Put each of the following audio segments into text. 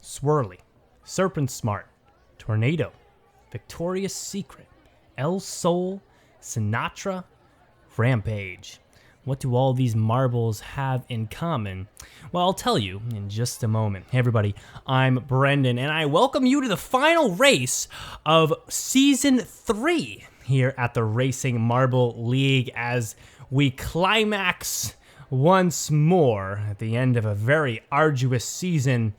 Swirly, Serpent Smart, Tornado, Victoria's Secret, El Sol, Sinatra, Rampage. What do all these marbles have in common? Well, I'll tell you in just a moment. Hey everybody, I'm Brendan, and I welcome you to the final race of Season 3 here at the Racing Marble League as we climax once more at the end of a very arduous season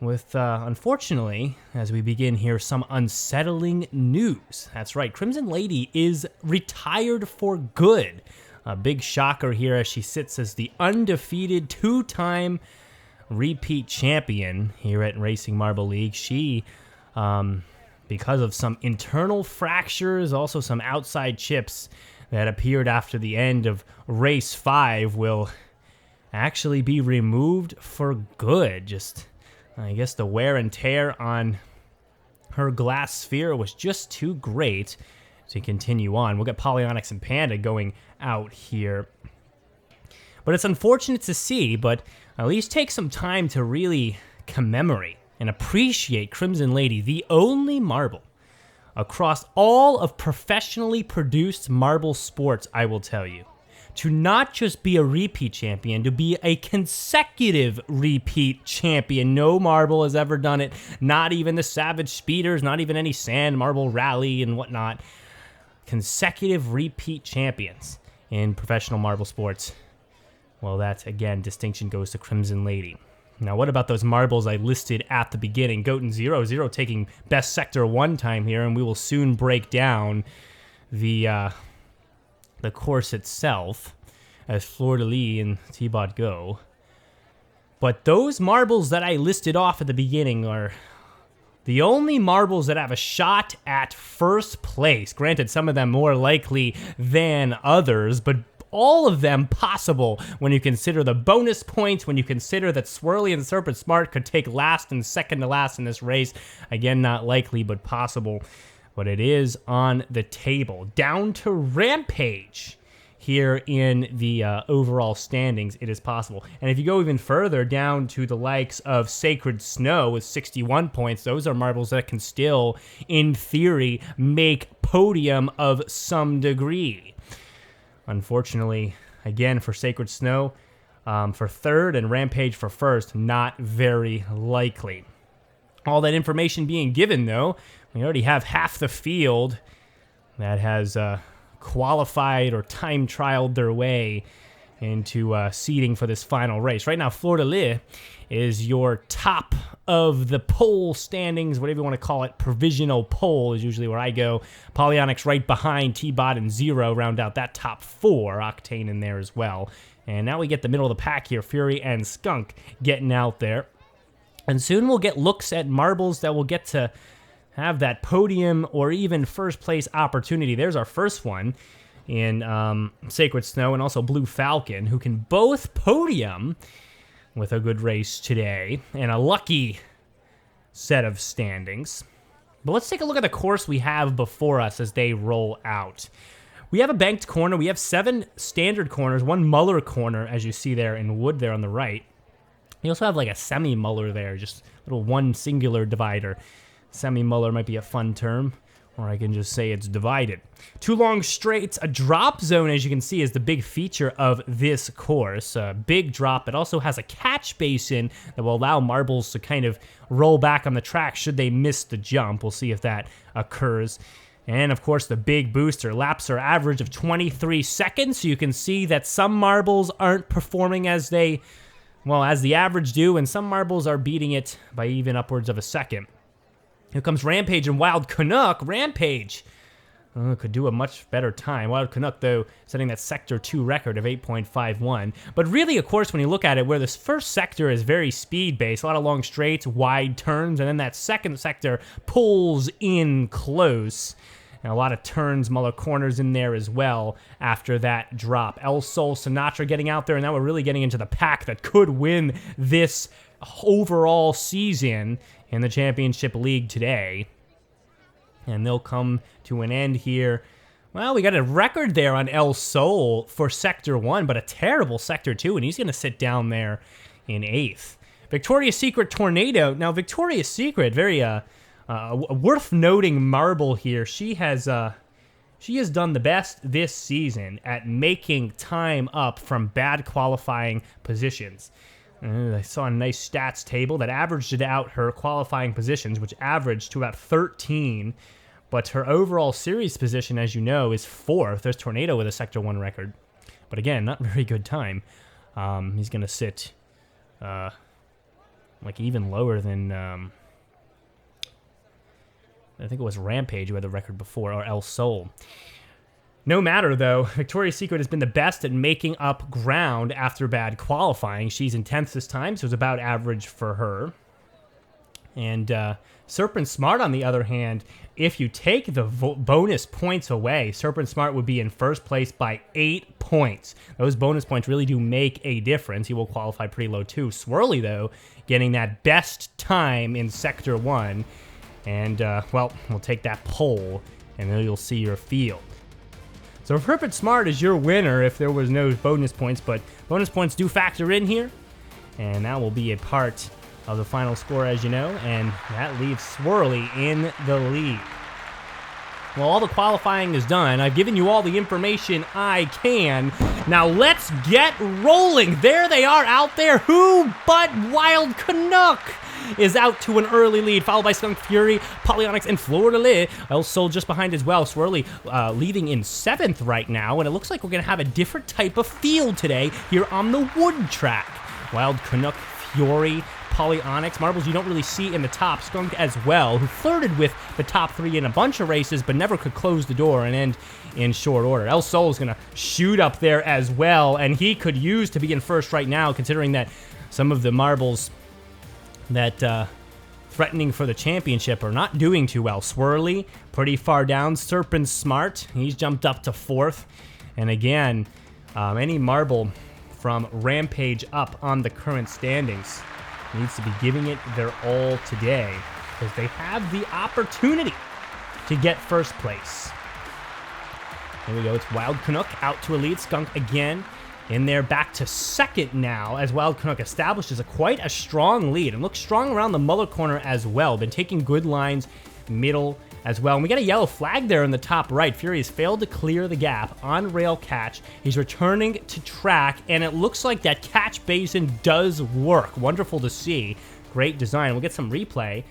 with, unfortunately, as we begin here, some unsettling news. That's right, Crimson Lady is retired for good. A big shocker here as she sits as the undefeated two-time repeat champion here at Racing Marble League. She, because of some internal fractures, also some outside chips that appeared after the end of race 5, will actually be removed for good. Just, I guess the wear and tear on her glass sphere was just too great to continue on. We'll get Polyonyx and Panda going out here. But it's unfortunate to see, but at least take some time to really commemorate and appreciate Crimson Lady, the only marble across all of professionally produced marble sports, I will tell you, to not just be a repeat champion, to be a consecutive repeat champion. No marble has ever done it, not even the Savage Speeders, not even any Sand Marble Rally and whatnot. Consecutive repeat champions in professional marble sports. Well, that, again, distinction goes to Crimson Lady. Now, what about those marbles I listed at the beginning? Goten 0-0 taking best sector one time here, and we will soon break down the course itself as Fleur-de-Lis and T-Bot go. But those marbles that I listed off at the beginning are the only marbles that have a shot at first place. Granted, some of them more likely than others, but all of them possible when you consider the bonus points, when you consider that Swirly and Serpent Smart could take last and second to last in this race. Again, not likely, but possible. But it is on the table. Down to Rampage here in the overall standings, it is possible. And if you go even further down to the likes of Sacred Snow with 61 points, those are marbles that can still, in theory, make podium of some degree. Unfortunately, again, for Sacred Snow, for third and Rampage for first, not very likely. All that information being given, though, we already have half the field that has qualified or time trialed their way into seeding for this final race. Right now, Fleur-de-Lis is your top of the pole standings, whatever you want to call it. Provisional pole is usually where I go. Polyonyx right behind T-Bot and Zero round out that top 4. Octane in there as well. And now we get the middle of the pack here. Fury and Skunk getting out there. And soon we'll get looks at marbles that will get to have that podium or even first place opportunity. There's our first one in Sacred Snow and also Blue Falcon, who can both podium with a good race today and a lucky set of standings. But let's take a look at the course we have before us as they roll out. We have a banked corner. We have 7 standard corners, 1 Muller corner, as you see there in wood there on the right. You also have like a semi-Muller there, just a little one singular divider. Semi-Muller might be a fun term, or I can just say it's divided. 2 long straights, a drop zone, as you can see, is the big feature of this course. A big drop. It also has a catch basin that will allow marbles to kind of roll back on the track should they miss the jump. We'll see if that occurs. And, of course, the big booster. Laps are average of 23 seconds, so you can see that some marbles aren't performing as the average do, and some marbles are beating it by even upwards of a second. Here comes Rampage and Wild Canuck. Rampage could do a much better time. Wild Canuck, though, setting that Sector 2 record of 8.51. But really, of course, when you look at it, where this first sector is very speed-based, a lot of long straights, wide turns, and then that second sector pulls in close. And a lot of turns, Muller corners in there as well after that drop. El Sol, Sinatra getting out there, and now we're really getting into the pack that could win this overall season in the Championship League today. And they'll come to an end here. Well, we got a record there on El Sol for Sector 1, but a terrible Sector 2, and he's going to sit down there in 8th. Victoria's Secret Tornado. Now, Victoria's Secret, very worth noting marble here. She has done the best this season at making time up from bad qualifying positions. I saw a nice stats table that averaged it out her qualifying positions, which averaged to about 13. But her overall series position, as you know, is 4th. There's Tornado with a Sector 1 record. But again, not very good time. He's going to sit like even lower than... I think it was Rampage who had the record before, or El Sol. No matter, though, Victoria's Secret has been the best at making up ground after bad qualifying. She's in 10th this time, so it's about average for her. And Serpent Smart, on the other hand, if you take the bonus points away, Serpent Smart would be in first place by 8 points. Those bonus points really do make a difference. He will qualify pretty low, too. Swirly, though, getting that best time in Sector 1. And, well, we'll take that poll, and then you'll see your field. So Serpent Smart is your winner if there was no bonus points, but bonus points do factor in here, and that will be a part of the final score, as you know, and that leaves Swirly in the lead. Well, all the qualifying is done. I've given you all the information I can. Now let's get rolling. There they are out there. Who but Wild Canuck is out to an early lead, followed by Skunk Fury, Polyonics, and Fleur-de-Lis. El Sol just behind as well. Swirly leading in 7th right now, and it looks like we're going to have a different type of field today here on the wood track. Wild Canuck, Fury, Polyonics, marbles you don't really see in the top. Skunk as well, who flirted with the top 3 in a bunch of races, but never could close the door and end in short order. El Sol is going to shoot up there as well, and he could use to be in first right now, considering that some of the marbles that threatening for the championship are not doing too well. Swirly, pretty far down. Serpent Smart, he's jumped up to 4th. And again, any marble from Rampage up on the current standings needs to be giving it their all today, because they have the opportunity to get first place. There we go. It's Wild Canuck out to a lead. Skunk again in there, back to 2nd now, as Wild Canuck establishes quite a strong lead and looks strong around the Muller corner as well. Been taking good lines middle as well. And we got a yellow flag there in the top right. Fury has failed to clear the gap on rail catch. He's returning to track, and it looks like that catch basin does work. Wonderful to see. Great design. We'll get some replay.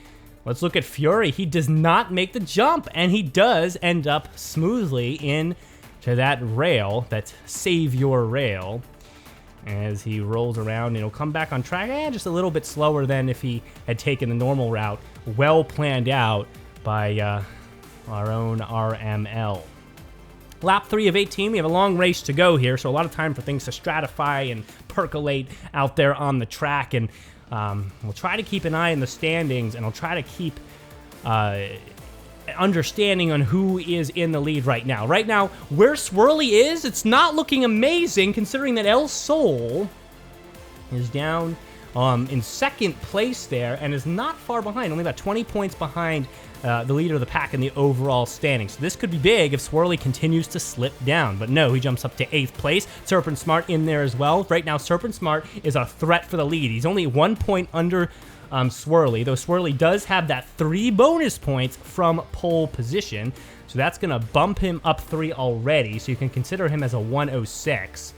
Let's look at Fury. He does not make the jump, and he does end up smoothly in to that rail, that save your rail, as he rolls around, and he'll come back on track just a little bit slower than if he had taken the normal route. Well planned out by our own RML. Lap 3 of 18, we have a long race to go here, so a lot of time for things to stratify and percolate out there on the track, and we'll try to keep an eye on the standings, and I'll try to keep understanding on who is in the lead right now. Right now, where Swirly is, it's not looking amazing, considering that El Sol is down in 2nd place there and is not far behind, only about 20 points behind the leader of the pack in the overall standing. So this could be big if Swirly continues to slip down. But no, he jumps up to 8th place. Serpent Smart in there as well. Right now, Serpent Smart is a threat for the lead. He's only 1 point under Swirly, though Swirly does have that 3 bonus points from pole position, so that's going to bump him up 3 already, so you can consider him as a 106.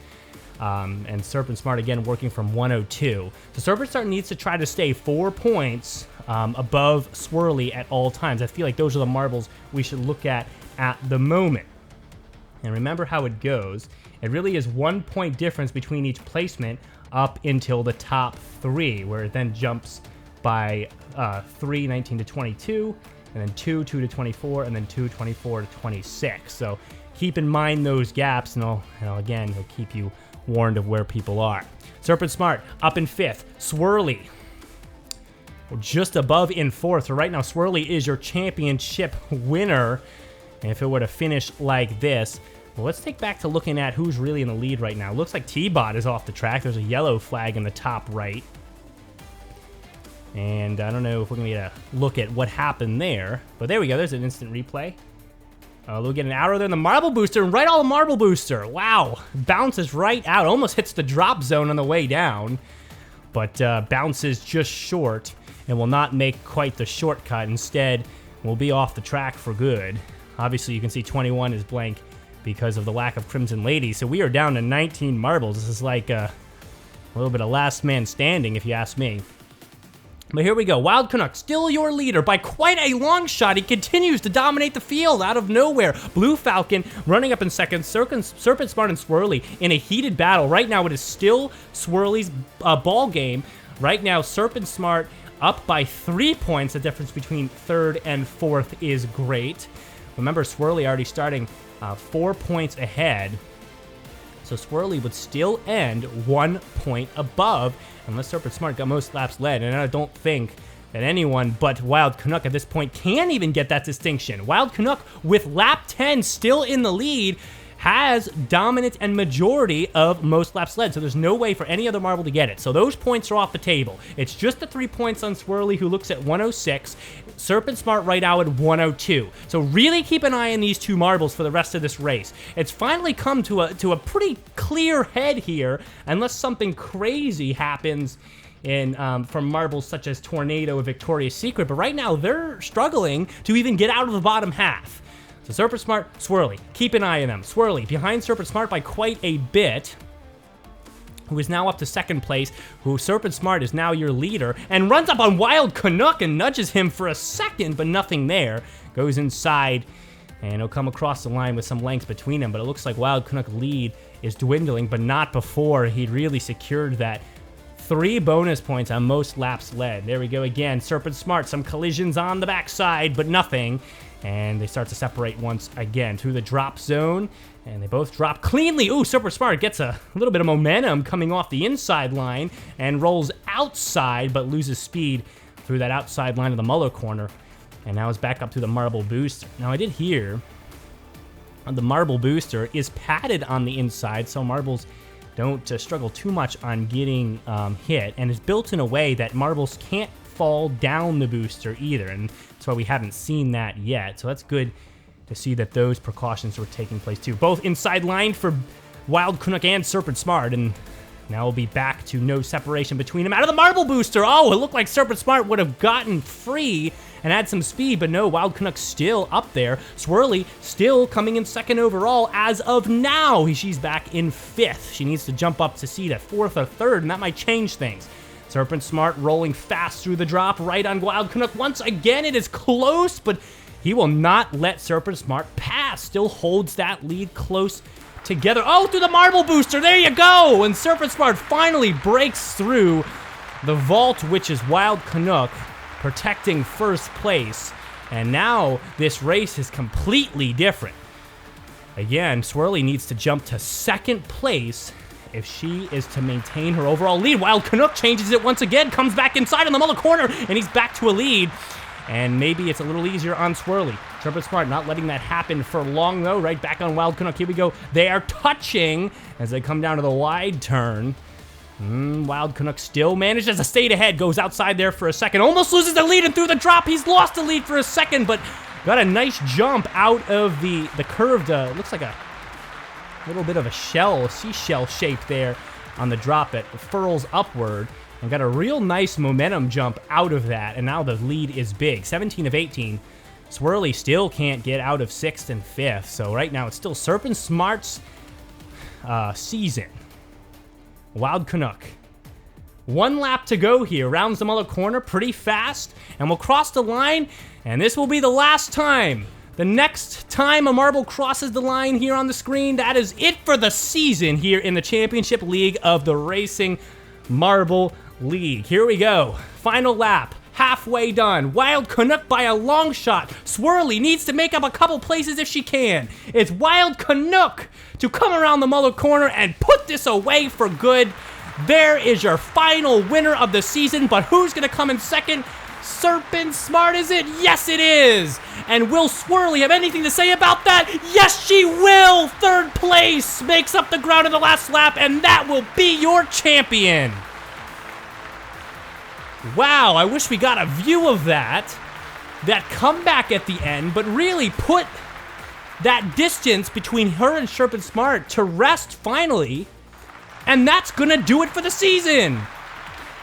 And Serpent Smart again working from 102. So Serpent Smart needs to try to stay 4 points above Swirly at all times. I feel like those are the marbles we should look at the moment. And remember how it goes. It really is 1 point difference between each placement up until the top 3, where it then jumps by 3, 19 to 22, and then 2, 2 to 24, and then 2, 24 to 26. So keep in mind those gaps, and again, he'll keep you warned of where people are. Serpent Smart up in 5th. Swirly just above in 4th. So right now, Swirly is your championship winner. And if it were to finish like this, well, let's take back to looking at who's really in the lead right now. Looks like T-Bot is off the track. There's a yellow flag in the top right. And I don't know if we're going to get a look at what happened there. But there we go. There's an instant replay. We'll get an arrow there in the marble booster, and right on the marble booster. Wow. Bounces right out. Almost hits the drop zone on the way down. but bounces just short and will not make quite the shortcut. Instead, will be off the track for good. Obviously, you can see 21 is blank because of the lack of Crimson Lady. So we are down to 19 marbles. This is like a little bit of last man standing, if you ask me. But here we go. Wild Canuck, still your leader by quite a long shot. He continues to dominate the field out of nowhere. Blue Falcon running up in second. Serpent Smart and Swirly in a heated battle. Right now, it is still Swirly's ball game. Right now, Serpent Smart up by 3 points. The difference between third and fourth is great. Remember, Swirly already starting 4 points ahead. So Swirly would still end 1 point above unless Serpent Smart got most laps led. And I don't think that anyone but Wild Canuck at this point can even get that distinction. Wild Canuck, with lap 10 still in the lead, has dominant and majority of most laps led, so there's no way for any other marble to get it. So those points are off the table. It's just the 3 points on Swirly, who looks at 106. Serpent Smart right now at 102. So really keep an eye on these 2 marbles for the rest of this race. It's finally come to a pretty clear head here, unless something crazy happens in from marbles such as Tornado and Victoria's Secret. But right now, they're struggling to even get out of the bottom half. So Serpent Smart, Swirly, keep an eye on them. Swirly behind Serpent Smart by quite a bit, who is now up to second place, who Serpent Smart is now your leader, and runs up on Wild Canuck and nudges him for a second, but nothing there. Goes inside, and he'll come across the line with some length between them, but it looks like Wild Canuck lead is dwindling, but not before he'd really secured that 3 bonus points on most laps led. There we go again. Serpent Smart, some collisions on the backside, but nothing. And they start to separate once again through the drop zone. And they both drop cleanly. Ooh, Serpent Smart gets a little bit of momentum coming off the inside line and rolls outside, but loses speed through that outside line of the Muller corner. And now is back up to the Marble Booster. Now, I did hear the Marble Booster is padded on the inside, so marbles don't struggle too much on getting hit, and is built in a way that marbles can't fall down the booster either, and that's why we haven't seen that yet. So that's good to see that those precautions were taking place too. Both inside line for Wild Canuck and Serpent Smart, and now we'll be back to no separation between them out of the Marble Booster. Oh, it looked like Serpent Smart would have gotten free and had some speed, but no, Wild Canuck still up there. Swirly still coming in second overall as of now. She's back in 5th. She needs to jump up to seed at 4th or 3rd, and that might change things. Serpent Smart rolling fast through the drop right on Wild Canuck. Once again, it is close, but he will not let Serpent Smart pass. Still holds that lead close together. Oh, through the Marble Booster. There you go. And Serpent Smart finally breaks through the vault, which is Wild Canuck protecting first place. And now this race is completely different. Again, Swirly needs to jump to second place if she is to maintain her overall lead. Wild Canuck changes it once again, comes back inside on the Muller corner, and he's back to a lead. And maybe it's a little easier on Swirly. Serpent Smart not letting that happen for long, though. Right back on Wild Canuck. Here we go. They are touching as they come down to the wide turn. Wild Canuck still manages to stay ahead. Goes outside there for a second. Almost loses the lead, and through the drop, he's lost the lead for a second, but got a nice jump out of the curved, looks like a little bit of a seashell shape there on the drop. It furls upward and got a real nice momentum jump out of that, and now the lead is big. 17 of 18. Swirly still can't get out of 6th and 5th, so right now it's still Serpent Smart's season. Wild Canuck. 1 lap to go here. Rounds the Muller corner pretty fast, and we'll cross the line, and this will be the last time. The next time a marble crosses the line here on the screen, that is it for the season here in the Championship League of the Racing Marble League. Here we go. Final lap. Halfway done. Wild Canuck by a long shot. Swirly needs to make up a couple places if she can. It's Wild Canuck to come around the Muller corner and put this away for good. There is your final winner of the season, but who's going to come in second? Serpent Smart, is it? Yes, it is. And will Swirly have anything to say about that? Yes, she will. 3rd place makes up the ground in the last lap, and that will be your champion. Wow, I wish we got a view of that comeback at the end, but really put that distance between her and Serpent Smart to rest finally, and that's gonna do it for the season.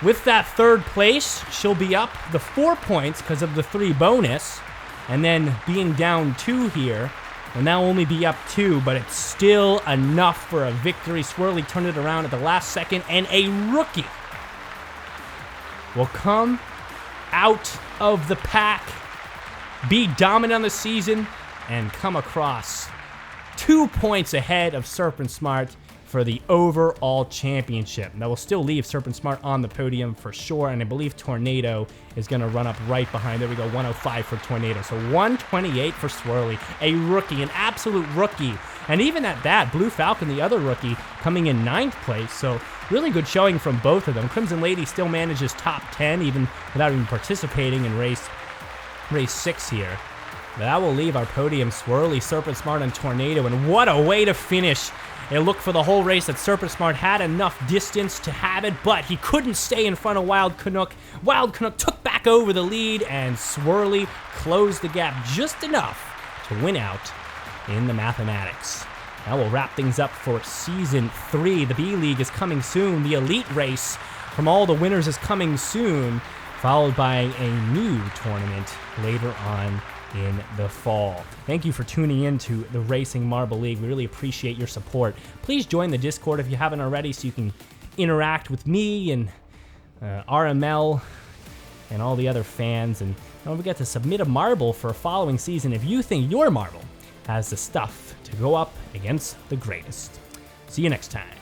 With that third place, she'll be up the 4 points because of the 3 bonus. And then being down 2 here, will now only be up 2, but it's still enough for a victory. Swirly turned it around at the last second, and a rookie will come out of the pack, be dominant on the season, and come across 2 points ahead of Serpent Smart for the overall championship. That will still leave Serpent Smart on the podium for sure, and I believe Tornado is going to run up right behind. There we go, 105 for Tornado. So 128 for Swirly, a rookie, an absolute rookie. And even at that, Blue Falcon, the other rookie, coming in 9th place. So really good showing from both of them. Crimson Lady still manages top 10, even without even participating in race 6 here. That will leave our podium Swirly, Serpent Smart, and Tornado. And what a way to finish. It looked for the whole race that Serpent Smart had enough distance to have it, but he couldn't stay in front of Wild Canuck. Wild Canuck took back over the lead, and Swirly closed the gap just enough to win out in the mathematics. That will wrap things up for Season 3. The B-League is coming soon. The Elite Race from all the winners is coming soon, followed by a new tournament later on in the fall. Thank you for tuning in to the Racing Marble League. We really appreciate your support. Please join the Discord if you haven't already so you can interact with me and RML and all the other fans. And don't forget to submit a marble for a following season if you think your marble has the stuff to go up against the greatest. See you next time.